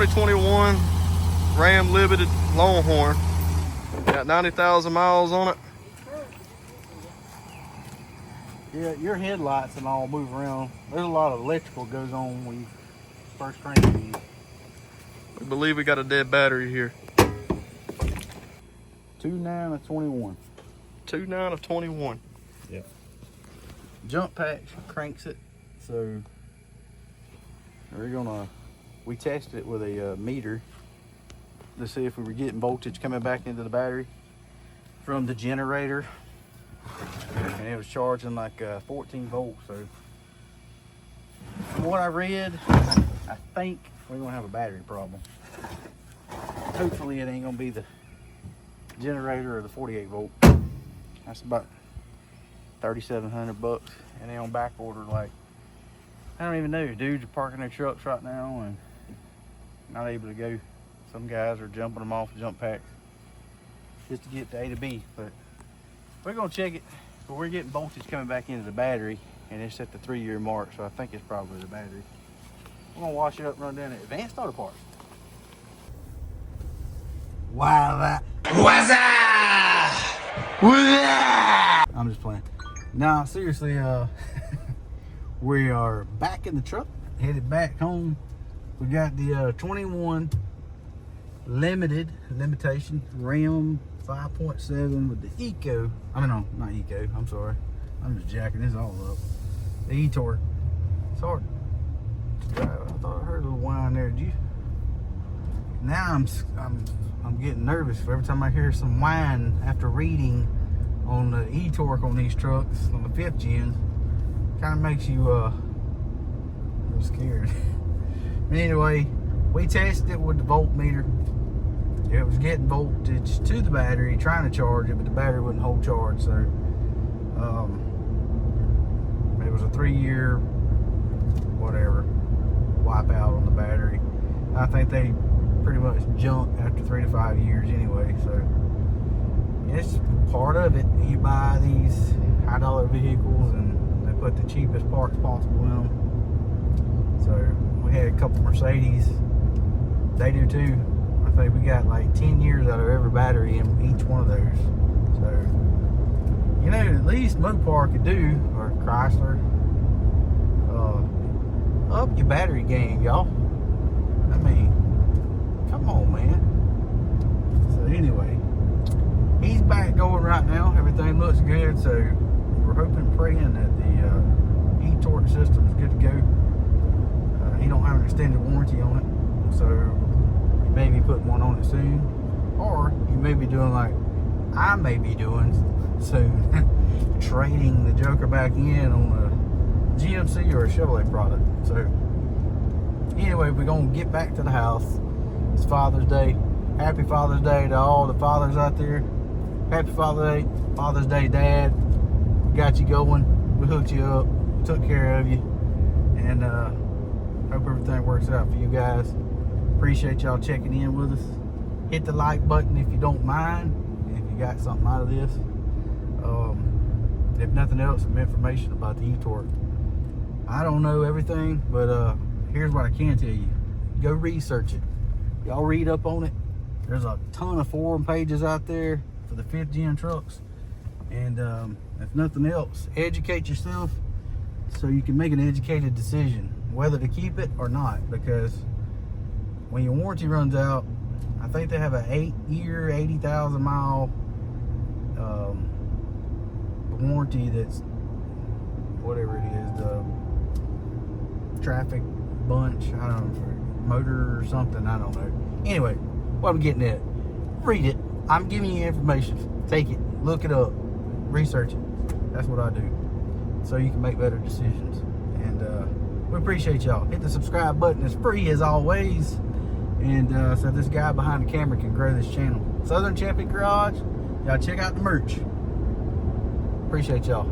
2021 Ram Limited Longhorn. Got 90,000 miles on it. Yeah, your headlights and all move around. There's a lot of electrical goes on when you first crank these. We believe we got a dead battery here. 2.9 of 21. 2.9 of 21. Yep. Jump patch cranks it, so we tested it with a meter to see if we were getting voltage coming back into the battery from the generator, and it was charging like 14 volts. So from what I read, I think we're gonna have a battery problem. Hopefully it ain't gonna be the generator or the 48 volt. That's about $3,700, and they on back order. Like, I don't even know, dudes are parking their trucks right now and not able to go. Some guys are jumping them off jump packs just to get to A to B. But we're gonna check it. But we're getting voltage coming back into the battery, and it's at the 3-year mark, so I think it's probably the battery. We're gonna wash it up and run down the advanced auto parts. I'm just playing. Now, seriously, we are back in the truck, headed back home. We got the 21 limitation Ram 5.7 with the Eco. No, not Eco. I'm sorry. I'm just jacking this all up. The Etorque. It's hard to drive. I thought I heard a little whine there. Did you? Now I'm getting nervous for every time I hear some whine after reading on the Etorque on these trucks on the 5th gen. Kind of makes you a little scared. But anyway, we tested it with the voltmeter. It was getting voltage to the battery, trying to charge it, but the battery wouldn't hold charge. So it was a 3-year whatever wipeout on the battery. I think they pretty much junk after 3 to 5 years anyway. So it's part of it. You buy these high-dollar vehicles and they put the cheapest parts possible in them. So we had a couple Mercedes. They do too. I think we got like 10 years out of every battery in each one of those. So, you know, at least Mopar could do, or Chrysler, up your battery game, y'all. I mean, come on, man. So anyway, he's back going right now. Everything looks good. So we're hoping, praying that the Etorque system is good to go. He don't have an extended warranty on it, so you may be putting one on it soon, or you may be doing like I may be doing soon, trading the Joker back in on a GMC or a Chevrolet product. So anyway, we're gonna get back to the house. It's Father's Day. Happy Father's Day to all the fathers out there. Happy Father's Day, Dad. We got you going. We hooked you up. We took care of you, and hope everything works out for you guys. Appreciate y'all checking in with us. Hit the like button if you don't mind, if you got something out of this. If nothing else, some information about the Etorque. I don't know everything, but here's what I can tell you. Go research it. Y'all read up on it. There's a ton of forum pages out there for the 5th gen trucks. And if nothing else, educate yourself so you can make an educated decision whether to keep it or not. Because when your warranty runs out, I think they have an 8-year, 80,000 mile warranty. That's whatever it is, the traffic bunch, I don't know, motor or something, I don't know. Anyway, what I'm getting at, read it. I'm giving you information. Take it, look it up, research it. That's what I do, so you can make better decisions. And we appreciate y'all. Hit the subscribe button. It's free as always. And so this guy behind the camera can grow this channel. Southern Champion Garage. Y'all check out the merch. Appreciate y'all.